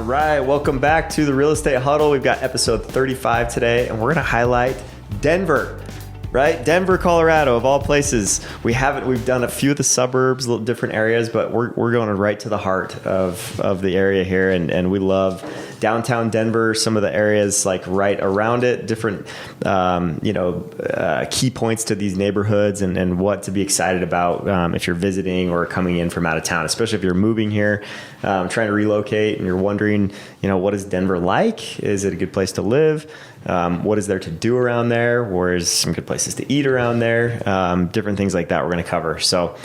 right, welcome back to the Real Estate Huddle. We've got episode 35 today, and we're going to highlight Denver, right? Denver, Colorado, of all places. We've done a few of the suburbs, little different areas, but we're going right to the heart of the area here, and we love downtown Denver, some of the areas like right around it, different key points to these neighborhoods and what to be excited about if you're visiting or coming in from out of town, especially if you're moving here, trying to relocate and you're wondering, what is Denver like? Is it a good place to live? What is there to do around there? Where's some good places to eat around there? Different things like that we're going to cover. So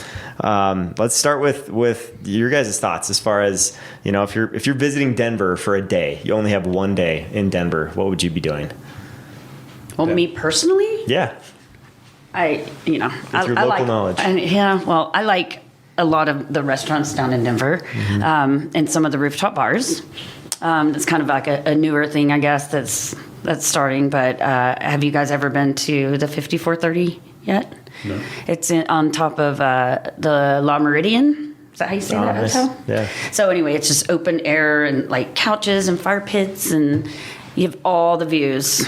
let's start with your guys' thoughts as far as, if you're visiting Denver for a day, you only have one day in Denver, what would you be doing? Well, me personally? Yeah. I local like knowledge. I like a lot of the restaurants down in Denver, and some of the rooftop bars. It's kind of like a newer thing, I guess, that's starting. But have you guys ever been to the 5430 yet? No. It's on top of the La Meridian. Is that how you say that hotel? Yeah. So anyway, it's just open air and like couches and fire pits, and you have all the views.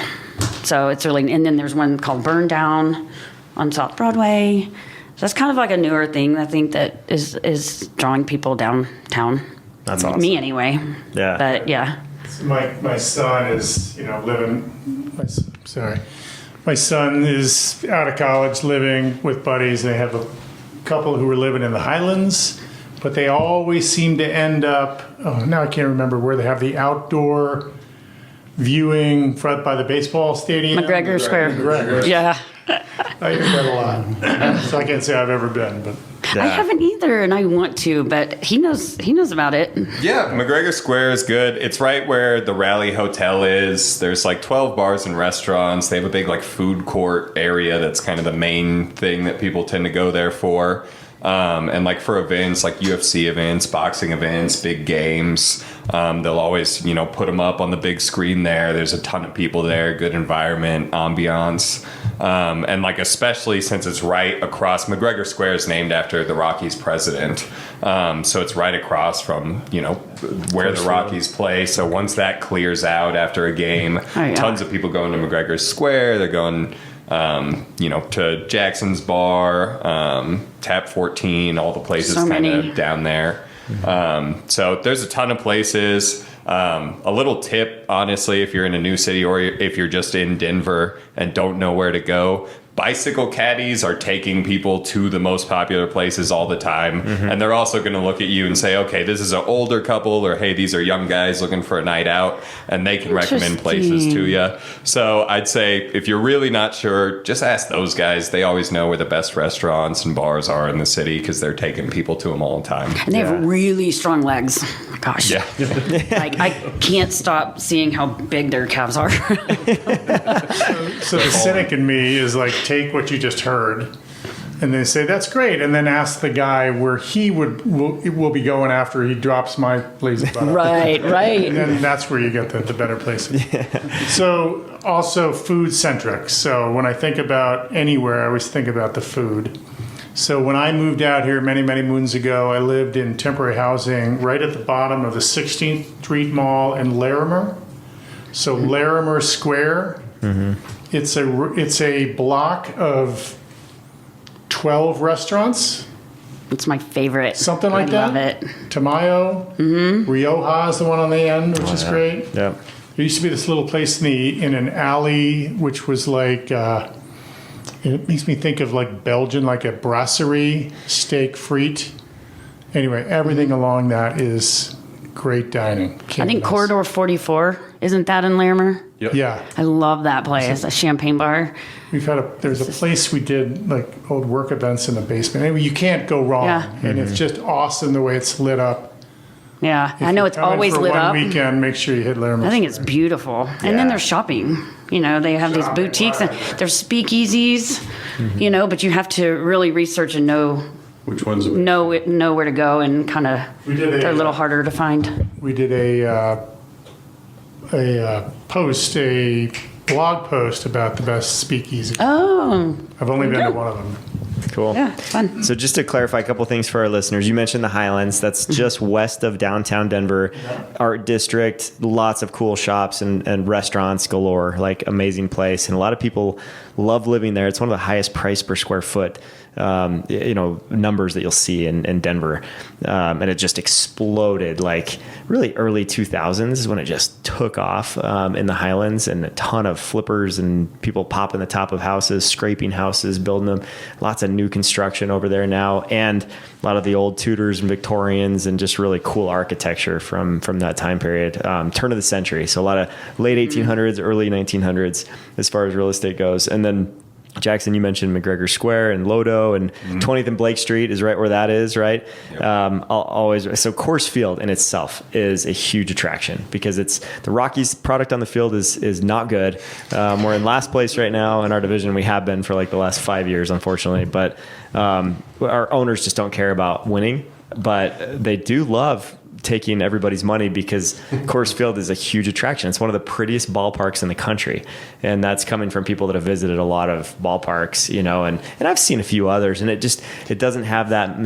So it's really, and then there's one called BurnDown on South Broadway. So that's kind of like a newer thing, I think, that is drawing people downtown. That's awesome. Me anyway. Yeah. But yeah. So my son is, my son is out of college living with buddies. They have a couple who are living in the Highlands, but they always seem to end up, now I can't remember where they have the outdoor viewing front by the baseball stadium. McGregor Square. McGregor. Yeah. I hear that a lot. So I can't say I've ever been, but. Yeah. I haven't either, and I want to, but he knows about it. Yeah, McGregor Square is good. It's right where the Raleigh Hotel is. There's like 12 bars and restaurants. They have a big like food court area that's kind of the main thing that people tend to go there for. And like for events, like UFC events, boxing events, big games, they'll always, put them up on the big screen there. There's a ton of people there, good environment, ambiance. And like, especially since it's right across, McGregor Square is named after the Rockies president. So it's right across from, where the Rockies play. So once that clears out after a game, tons of people going to McGregor Square. They're going, to Jackson's Bar, Tap 14, all the places kind of down there. So there's a ton of places. A little tip, honestly, if you're in a new city or if you're just in Denver and don't know where to go, bicycle caddies are taking people to the most popular places all the time. And they're also going to look at you and say, okay, this is an older couple, or hey, these are young guys looking for a night out, and they can recommend places to you. So I'd say if you're really not sure, just ask those guys. They always know where the best restaurants and bars are in the city because they're taking people to them all the time. And they have really strong legs. Gosh. Yeah. Like, I can't stop seeing how big their calves are. So the cynic in me is like, take what you just heard and then say, that's great. And then ask the guy where he will be going after he drops my lazy butt. Right. And then that's where you get the better places. Yeah. So also food centric. So when I think about anywhere, I always think about the food. So when I moved out here many, many moons ago, I lived in temporary housing right at the bottom of the 16th Street Mall in Larimer. So Larimer Square. It's a block of 12 restaurants. It's my favorite. Something like that. I love it. Tamayo. Rioja is the one on the end, which is great. Yeah. There used to be this little place in an alley, which was like, it makes me think of like Belgian, like a brasserie, steak frite. Anyway, everything along that is great dining. I think Corridor 44, isn't that in Larimer? Yep. Yeah. I love that place, a champagne bar. There's a place we did like old work events in the basement. Anyway, you can't go wrong. Yeah. And it's just awesome the way it's lit up. Yeah, If I know you're it's coming always for lit one up. weekend, make sure you hit Larimer. I think it's beautiful. And then there's shopping. They have these boutiques and there's speakeasies, but you have to really research and know Which ones? know where to go, and kind of they're a little harder to find. We did a blog post about the best speakeasy. Oh, I've only been to one of them. Cool. Yeah, it's fun. So just to clarify a couple things for our listeners, you mentioned the Highlands. That's just west of downtown Denver. Art District, lots of cool shops and restaurants galore, like amazing place. And a lot of people love living there. It's one of the highest price per square foot numbers that you'll see in Denver. And it just exploded like really early 2000s is when it just took off in the Highlands, and a ton of flippers and people popping the top of houses, scraping houses, building them. Lots of new construction over there now, and a lot of the old Tudors and Victorians and just really cool architecture from that time period, turn of the century. So a lot of late 1800s, early 1900s as far as real estate goes. And then Jackson, you mentioned McGregor Square and Lodo, and 20th and Blake Street is right where that is, right? Yep. So Coors Field in itself is a huge attraction because it's the Rockies product on the field is not good. We're in last place right now in our division. We have been for like the last 5 years, unfortunately, but our owners just don't care about winning, but they do love taking everybody's money because Coors Field is a huge attraction. It's one of the prettiest ballparks in the country. And that's coming from people that have visited a lot of ballparks, and I've seen a few others, and it doesn't have that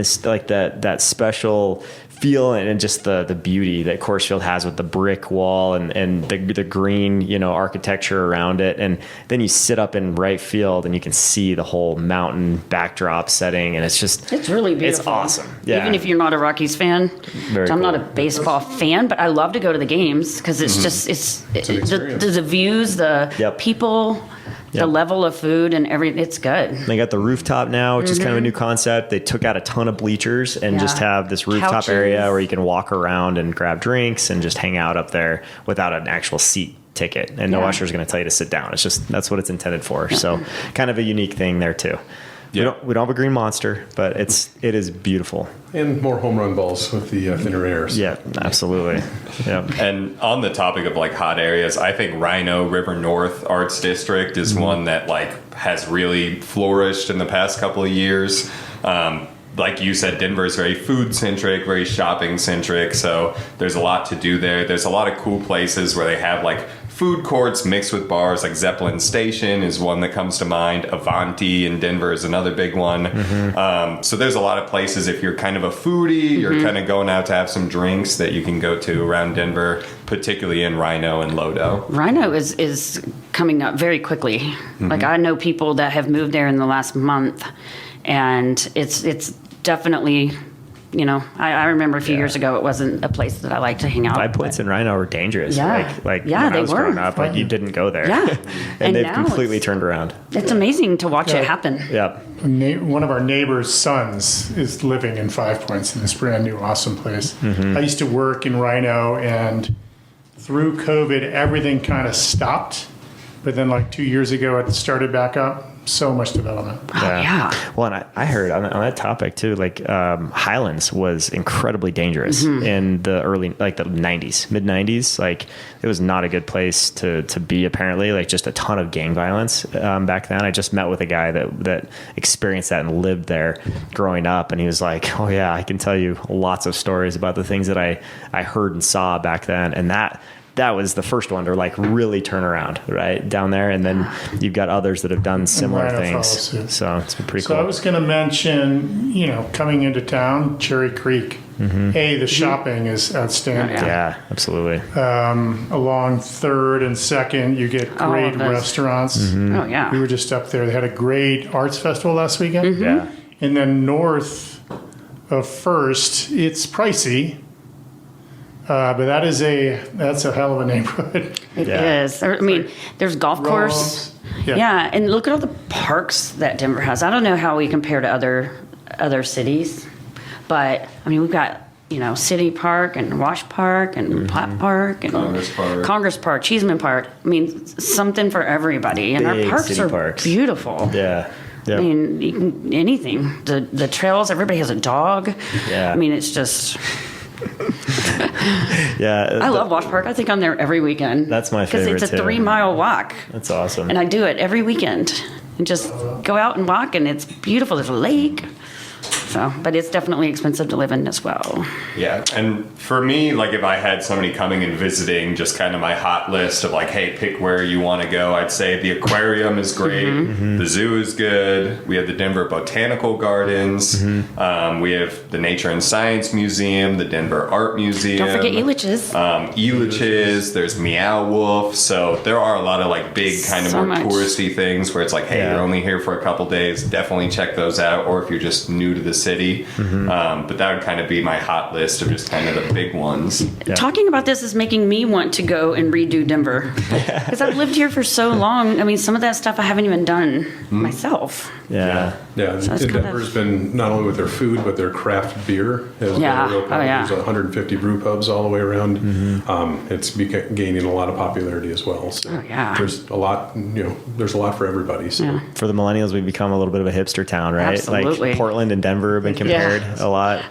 that special feel and just the beauty that Coors Field has with the brick wall and the green, architecture around it. And then you sit up in right field and you can see the whole mountain backdrop setting, and it's really beautiful. It's awesome. Yeah. Even if you're not a Rockies fan, Very I'm cool. not a baseball fan, but I love to go to the games because it's just the views, the people, the level of food and everything. It's good. They got the rooftop now, which is kind of a new concept. They took out a ton of bleachers and just have this rooftop Couches. area where you can walk around and grab drinks and just hang out up there without an actual seat ticket. And no usher is going to tell you to sit down. It's just, that's what it's intended for. So kind of a unique thing there too. Yeah. We don't have a green monster, but it is beautiful. And more home run balls with the thinner airs. Yeah, absolutely. Yeah. And on the topic of like hot areas, I think RiNo River North Arts District is one that like has really flourished in the past couple of years. Like you said, Denver is very food centric, very shopping centric. So there's a lot to do there. There's a lot of cool places where they have like food courts mixed with bars, like Zeppelin Station is one that comes to mind. Avanti in Denver is another big one. So there's a lot of places if you're kind of a foodie, you're kind of going out to have some drinks that you can go to around Denver, particularly in RiNo and Lodo. RiNo is coming up very quickly. Like I know people that have moved there in the last month, and it's definitely, I remember a few years ago it wasn't a place that I liked to hang out. 5 Points in RiNo were dangerous. Yeah. Like Yeah, when they I was were. growing up, like you didn't go there. Yeah. and And they've now completely it's- turned around. It's amazing to watch it happen. Yeah. One of our neighbor's sons is living in 5 Points in this brand new awesome place. I used to work in RiNo, and through COVID, everything kind of stopped. But then like 2 years ago, it started back up. So much development. Oh, yeah. Well, and I heard on that topic too, like Highlands was incredibly dangerous in the early, like the 90s, mid 90s. Like it was not a good place to be apparently, like just a ton of gang violence back then. I just met with a guy that experienced that and lived there growing up. And he was like, oh yeah, I can tell you lots of stories about the things that I heard and saw back then. And that was the first one to like really turn around right down there. And then you've got others that have done similar RiNo things. follows suit. So it's been pretty So cool. I was going to mention, coming into town, Cherry Creek. The shopping is outstanding. Yeah, absolutely. Along 3rd and 2nd, you get great those. restaurants. Oh, yeah. We were just up there. They had a great arts festival last weekend. Yeah. And then north of 1st, it's pricey. But that's a hell of a neighborhood. It Yeah. is. I mean, there's golf course. Yeah, and look at all the parks that Denver has. I don't know how we compare to other cities, but I mean, we've got City Park and Wash Park and Platt Park and Congress Park, Cheeseman Park. I mean, something for everybody, and Big our parks city are parks. beautiful. Yeah. Yep. I mean, you can, anything. The trails. Everybody has a dog. Yeah. I mean, it's just. Yeah. I love Wash Park. I think I'm there every weekend. That's my favorite, Because it's a too. 3-mile walk. That's awesome. And I do it every weekend. And just go out and walk, and it's beautiful. There's a lake. So, but it's definitely expensive to live in as well. Yeah, and for me, like if I had somebody coming and visiting, just kind of my hot list of like, hey, pick where you want to go, I'd say the Aquarium is great, the zoo is good, we have the Denver Botanical Gardens, we have the Nature and Science Museum, the Denver Art Museum. Don't forget Elitch's. Elitch's, there's Meow Wolf, so there are a lot of like big kind of So more much. touristy things where it's like, hey, you're only here for a couple days, definitely check those out, or if you're just new to the city. But that would kind of be my hot list of just kind of the big ones. Talking about this is making me want to go and redo Denver because I've lived here for so long. I mean, some of that stuff I haven't even done myself. Yeah, and So it's kind Denver's been not only with their food but their craft beer has been Yeah. a real Oh, problem. yeah. There's 150 brew pubs all the way around. It's gaining a lot of popularity as well. So Oh, yeah. there's a lot, there's a lot for everybody. So Yeah. For the millennials, we've become a little bit of a hipster town, right? Absolutely. Like Portland and Denver have been compared a lot.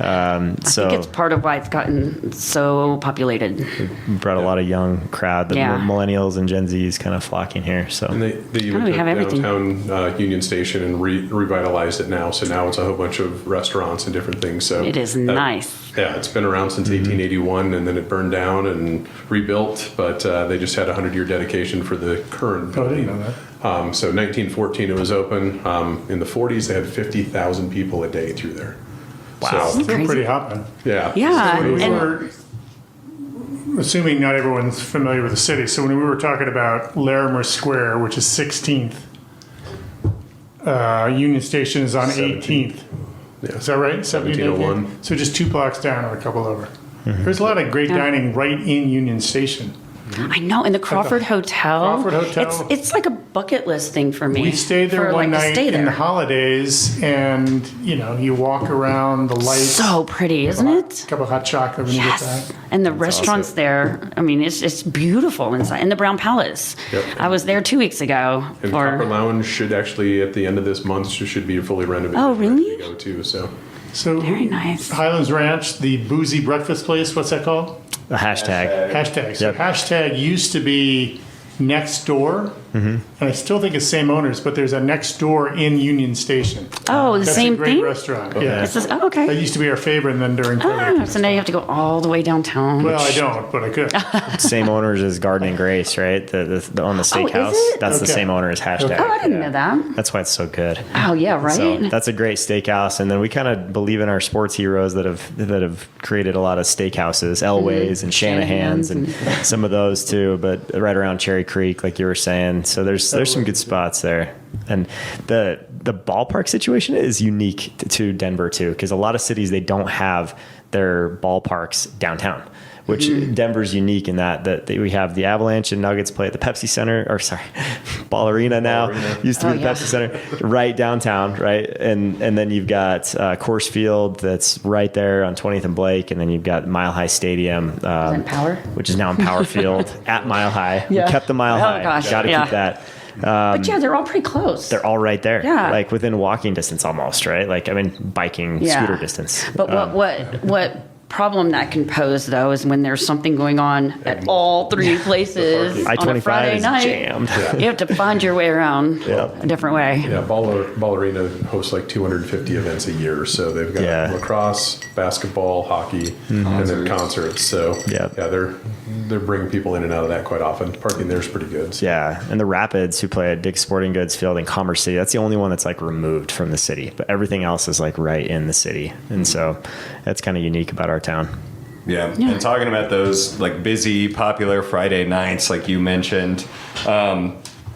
I So think it's part of why it's gotten so populated. brought a lot of young crowd. The Yeah. millennials and Gen Zs kind of flocking here. So And they even we took have everything. downtown Union Station and revitalized it now. So now it's a whole bunch of restaurants and different things. So It is nice. Yeah, it's been around since 1881, and then it burned down and rebuilt. But they just had a 100-year dedication for the current Oh, I building. didn't know that. So 1914 it was open. In the 40s they had 50,000 people a day through there. Wow. So, Still pretty hot, man. yeah. Yeah. When we and- were, assuming not everyone's familiar with the city, so when we were talking about Larimer Square, which is 16th, Union Station is on 18th. Yeah. Is that right? 1701. 18th? So just 2 blocks down or a couple over. There's a lot of great dining right in Union Station. I know, and the Crawford Hotel. Crawford Hotel. It's like a bucket list thing for me. We stayed there for, one like, to night stay in the there. holidays, and you walk around the lights. So pretty, isn't it? Cup of hot chocolate when you get Yes, that. and the restaurants there. I mean, it's beautiful inside. And the Brown Palace. Yep. I was there 2 weeks ago. And Copper Lounge should actually, at the end of this month, should be fully renovated. Oh, really? To go to, so. So Very nice. Highlands Ranch, the boozy breakfast place. What's that called? the hashtag. Hashtag. So Yep. hashtag used to be next door, and I still think it's same owners, but there's a next door in Union Station. Oh, the That's same a great thing. restaurant. Yeah, It's just, oh, that okay. used to be our favorite, and then during COVID. Ah, so now you have to go all the way downtown. Well, I don't, but I could. Same owners as Garden and Grace, right? The on the steakhouse. it? That's the Okay. same owner as hashtag. Oh, I didn't know that. That's why it's so good. Oh, yeah, right. So that's a great steakhouse, and then we kind of believe in our sports heroes that have created a lot of steakhouses, Elway's and Shanahan's, and some of those too. But right around Cherry Creek, like you were saying, so there's some good spots there, and the ballpark situation is unique to Denver too, because a lot of cities they don't have their ballparks downtown. Which Denver's unique in that we have the Avalanche and Nuggets play at the Pepsi Center, or sorry, Ball Arena now. Used to be the yeah. Pepsi Center, right downtown, right? And then you've got Coors Field that's right there on 20th and Blake, and then you've got Mile High Stadium, in Power? which is now in Power Field at Mile High. Yeah. We kept the Mile Oh, High. gosh, Got to yeah. keep that. But yeah, they're all pretty close. They're all right there, Yeah. like within walking distance almost, right? Like I mean, biking, Yeah. scooter distance. But what problem that can pose though is when there's something going on at all three places on a I-25 Friday is night. jammed. You have to find your way around Yep. a different way. Yeah, Ball Arena hosts like 250 events a year. So they've got Yeah. lacrosse, basketball, hockey, and then concerts. So Yep. yeah, they're bringing people in and out of that quite often. Parking there's pretty good. So. Yeah, and the Rapids, who play at Dick's Sporting Goods Field in Commerce City, that's the only one that's like removed from the city, but everything else is like right in the city, and so that's kind of unique about our town. Yeah. And talking about those like busy, popular Friday nights, like you mentioned,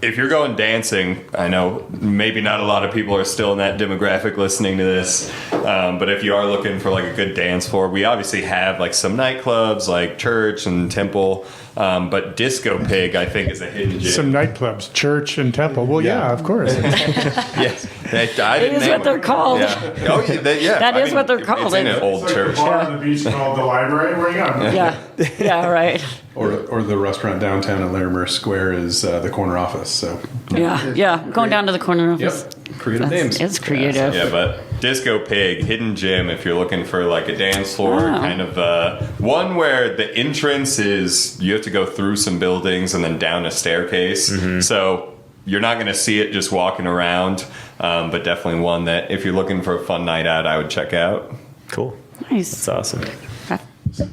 if you're going dancing, I know maybe not a lot of people are still in that demographic listening to this, but if you are looking for like a good dance floor, we obviously have like some nightclubs like Church and Temple, but Disco Pig I think is a hidden gem. Some nightclubs, church and temple. Well, yeah, of course. Yes, I didn't is name what they're them. called. Yeah. Oh, yeah. That is what they're It's called. in an old church. Bar on the beach called the library. Where you going? Yeah, right. Or the restaurant downtown at Larimer Square is the corner office. So Yeah. Going down to the corner office. creative names. It's creative. Yeah, but Disco Pig, hidden gem if you're looking for like a dance floor, Oh. kind of one where the entrance is, you have to go through some buildings and then down a staircase. So you're not going to see it just walking around, but definitely one that if you're looking for a fun night out, I would check out. Cool. Nice. That's awesome.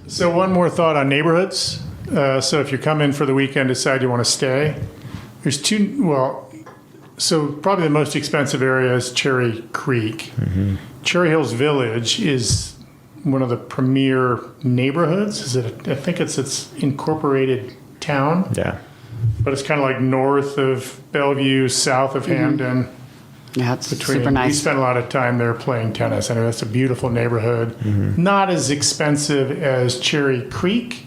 So one more thought on neighborhoods. So if you come in for the weekend, decide you want to stay, there's so probably the most expensive area is Cherry Creek. Mm-hmm. Cherry Hills Village is one of the premier neighborhoods. I think it's incorporated town, Yeah. but it's kind of like north of Bellevue, south of Hamden. Yeah, it's super We nice. spent a lot of time there playing tennis. I know that's a beautiful neighborhood. Mm-hmm. Not as expensive as Cherry Creek.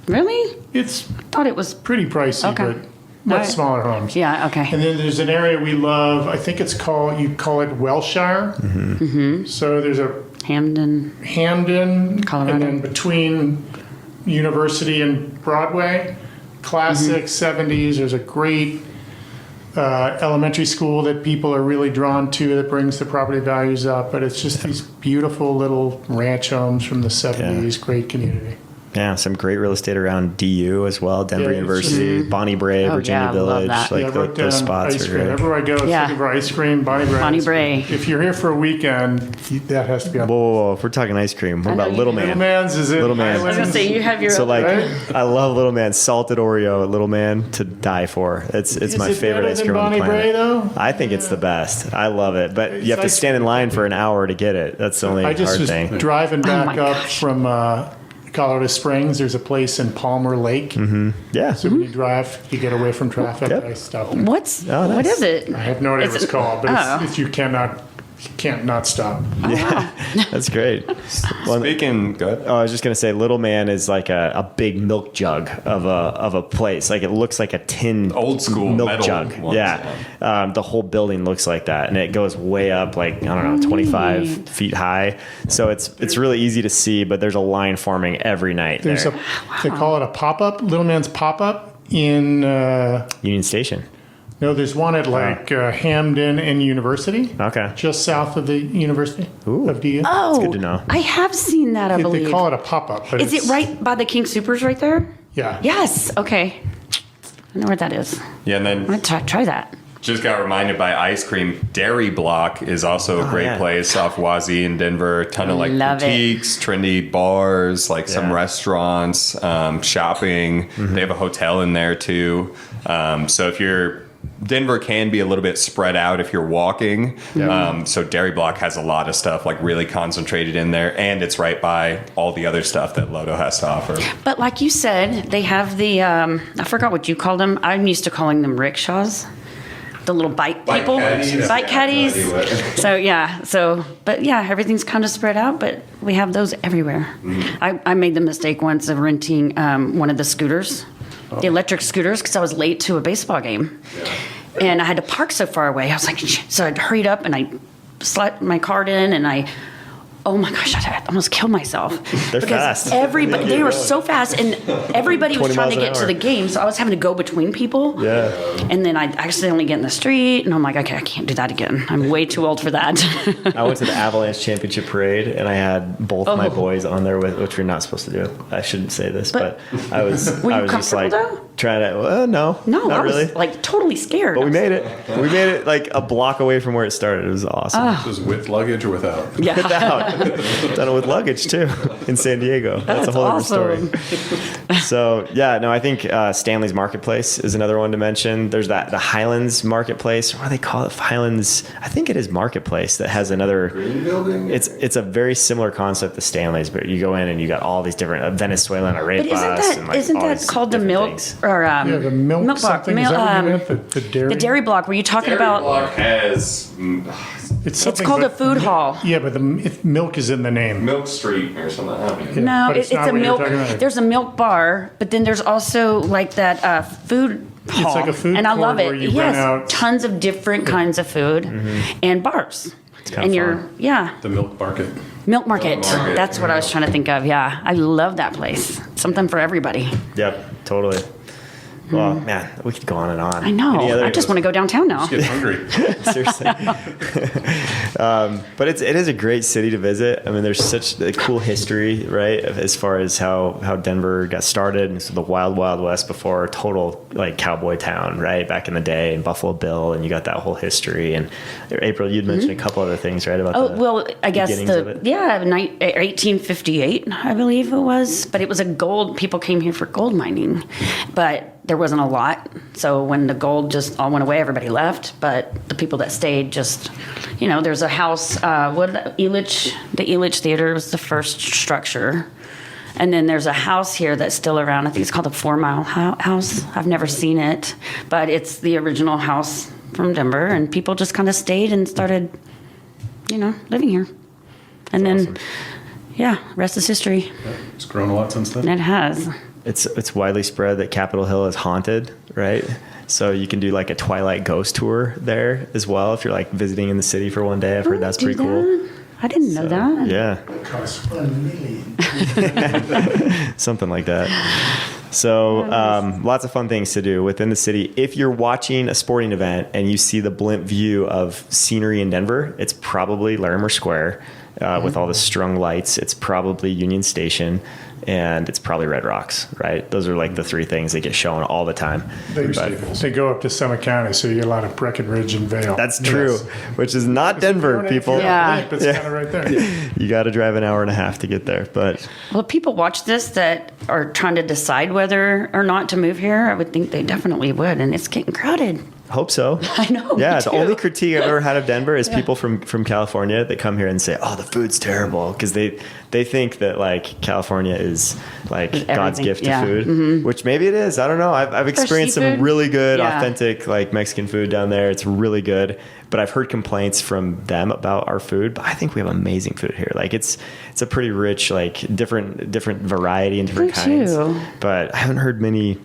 Really? It's Thought it was. pretty pricey, Okay. but much All right. smaller homes. Yeah. Okay. And then there's an area we love. I think you call it Wellshire. Mm-hmm. So there's a Hamden. Hamden, Colorado. and then between University and Broadway, classic 70s. There's a great elementary school that people are really drawn to that brings the property values up. But it's just these beautiful little ranch homes from the 70s. Great community. Yeah, some great real estate around DU as well, Denver Yeah, it's University, Bonnie Bray, Oh, Virginia yeah, I love Village. that. Like I wrote those down spots ice are cream. great. Everywhere I go, Yeah. looking for ice cream, Bonnie Bray. Bonnie Bray. If you're here for a weekend, that has to be on. Whoa, if we're talking ice cream, what I know about you Little do. Little Man? Man's is in Little Man. I was gonna Highlands. say you have your. So like, Right? I love Little Man, salted Oreo at Little Man to die for. It's Is my it favorite better ice than cream on the Bonnie Bray, planet. though? I think it's the best. I love it, but It's you have to ice stand in cream. line for an hour to get it. That's the only I just hard was thing. driving back my up gosh. from Colorado Springs. There's a place in Palmer Lake. Yeah. So when you drive, you get away from traffic. Yep. I stopped. What's Oh, nice. what is it? I have no idea what it's called, but Oh. you can't not stop. That's great. Well, Speaking, good. Oh, I was just gonna say, Little Man is like a big milk jug of a place. Like it looks like a tin Old school milk metal jug. ones, The whole building looks like that, and it goes way up, like I don't know, 25 feet high. So it's really easy to see, but there's a line forming every night There's there. they call it a pop-up, Little Man's pop-up in, Union Station. no, there's one at Hamden and University, Okay. just south of the University Ooh. of DU. Oh, good to know. I have seen that. I They believe. call it a pop-up. But Is it it's- right by the King Supers right there? Yeah. Yes. Okay. I know where that is. Yeah, and I'm then gonna try that. just got reminded by ice cream. Dairy Block is also a great yeah. place off Wazee in Denver. Ton of like Love it. boutiques, trendy bars, like some Yeah. restaurants, shopping. They have a hotel in there too. So if you're Denver can be a little bit spread out if you're walking. So Dairy Block has a lot of stuff like really concentrated in there, and it's right by all the other stuff that Lodo has to offer. But like you said, they have the I forgot what you called them. I'm used to calling them rickshaws. The little bike people, caddies. bike caddies. But yeah, everything's kind of spread out, but we have those everywhere. I made the mistake once of renting one of the scooters, the electric scooters, because I was late to a baseball game. And I had to park so far away. I was like, so I hurried up and I slapped my card in and oh my gosh, I almost killed myself. They're fast. Everybody, they were so fast, and everybody was 20 trying to miles an get to hour. the game, so I was having to go between people. Yeah. And then I'd accidentally get in the street, and I'm like, okay, I can't do that again. I'm way too old for that. I went to the Avalanche Championship Parade, and I had both my boys on there, which you're not supposed to do. I shouldn't say this, but I was Were you I was just like comfortable, though? trying to. Well, no, No, not I was really. like totally scared. But we made it. We made it like a block away from where it started. It was awesome. This is with luggage or without? Yeah. Done it with luggage too in San Diego. That's a whole awesome. different story. So yeah, no, I think Stanley's Marketplace is another one to mention. There's the Highlands Marketplace. What do they call it? Highlands. I think it is Marketplace that has another. Green building? It's a very similar concept to Stanley's, but you go in and you got all these different Venezuelan But arepas. isn't and like isn't all that these called the different milk things. or Yeah, the milk block? something. Is that what you meant? The dairy? The dairy block. Were you talking about? Block has It's It's something, called a but- food hall. Yeah, but milk is in the name. Milk Street or something. I don't know. No, but it's it's not a what you're milk. talking about. There's a milk bar, but then there's also like that food hall. like a food and I court love it. where you Yes, rent out- tons of different kinds of food and bars. kinda And you're fun. The milk market. milk market. Milk market, That's what I was trying to think of. Yeah, I love that place. Something for everybody. Yep, totally. Well, man, we could go on and on. I know. Any other- I just want to go downtown now. Get hungry. Seriously. But it is a great city to visit. I mean, there's such a cool history, right? As far as how Denver got started, and so the wild, wild west before total like cowboy town, right? Back in the day, and Buffalo Bill, and you got that whole history. And April, you'd mentioned a couple other things, right? About Oh, well, I guess beginnings of it. 1858, I believe it was. But it was people came here for gold mining. But there wasn't a lot. So when the gold just all went away, everybody left. But the people that stayed just, there's a house, the Elitch Theater was the first structure. And then there's a house here that's still around. I think it's called the 4 Mile House. I've never seen it, but it's the original house from Denver. And people just kind of stayed and started, living here. And then, rest is history. It's grown a lot since then. And it has. It's widely spread that Capitol Hill is haunted, right? So you can do like a Twilight ghost tour there as well if you're like visiting in the city for one day. I've heard that's pretty cool. I didn't know that. Yeah. Costs $1 million. Something like that. So lots of fun things to do within the city. If you're watching a sporting event and you see the blimp view of scenery in Denver, it's probably Larimer Square with all the strung lights. It's probably Union Station. And it's probably Red Rocks, right? Those are like the three things that get shown all the time. They go up to Summit County, so you get a lot of Breckenridge and Vale. That's true, which is not Denver, people. Yeah. It's kind of right there. You got to drive an hour and a half to get there. But Well, if people watch this that are trying to decide whether or not to move here, I would think they definitely would. And it's getting crowded. hope so. I know. Yeah, me the too. only critique I've ever had of Denver is people from California that come here and say, "Oh, the food's terrible," because they think that like California is like God's Everything, gift to yeah. food, which maybe it is. I don't know. I've experienced some seafood? really good, Yeah. authentic like Mexican food down there. It's really good. But I've heard complaints from them about our food. But I think we have amazing food here. Like it's a pretty rich, like different variety and different Me kinds. too. But I haven't heard many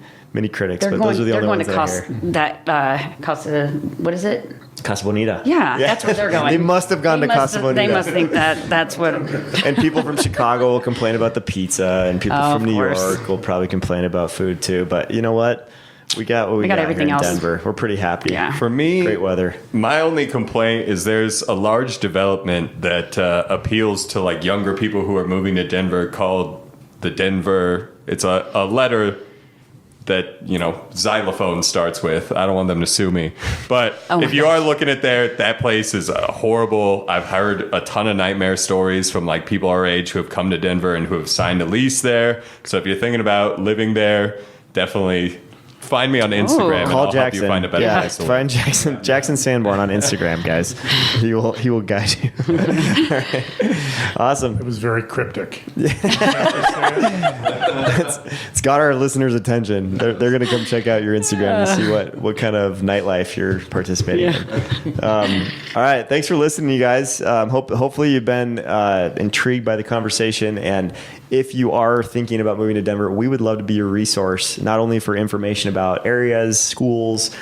critics. But those are the only ones that I hear. Casa, what is it? Casa Bonita. Yeah, that's where they're going. They must have gone to Casa Bonita. They must think that's what. And people from Chicago will complain about the pizza, and people Oh, from New of course. York will probably complain about food too. But you know what? We got what we got everything here in else. Denver. We're pretty happy. Yeah. For me, Great weather. My only complaint is there's a large development that appeals to like younger people who are moving to Denver called the Denver. It's a letter that, you know, xylophone starts with. I don't want them to sue me. But Oh my if you are looking at that place is horrible. I've heard a ton of nightmare stories from like people our age who have come to Denver and who have signed a lease there. So if you're thinking about living there, definitely find me on Instagram and Call I'll Jackson. help you find a better place to live. Find Jackson Sanborn on Instagram, guys. He will guide you. All right. Awesome. It was very cryptic. It's got our listeners' attention. They're going to come check out your Instagram to see what kind of nightlife you're participating in. All right. Thanks for listening, you guys. Hopefully you've been intrigued by the conversation. And if you are thinking about moving to Denver, we would love to be your resource, not only for information about areas, schools,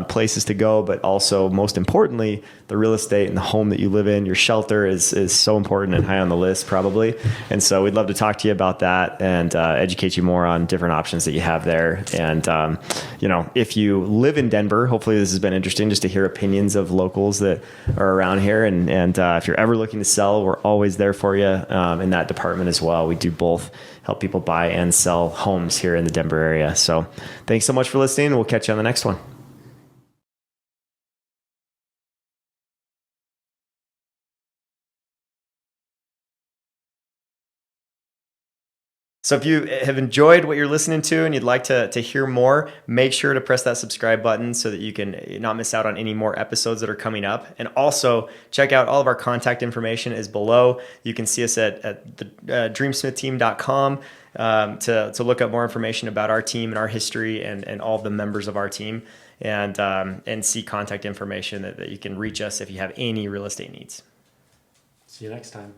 places to go, but also, most importantly, the real estate and the home that you live in. Your shelter is so important and high on the list, probably. And so we'd love to talk to you about that and educate you more on different options that you have there. And, if you live in Denver, hopefully this has been interesting just to hear opinions of locals that are around here. And if you're ever looking to sell, we're always there for you in that department as well. We do both help people buy and sell homes here in the Denver area. So thanks so much for listening. We'll catch you on the next one. So if you have enjoyed what you're listening to and you'd like to hear more, make sure to press that subscribe button so that you can not miss out on any more episodes that are coming up. And also check out all of our contact information is below. You can see us at the dreamsmithteam.com to look up more information about our team and our history and all of the members of our team and see contact information that you can reach us if you have any real estate needs. See you next time.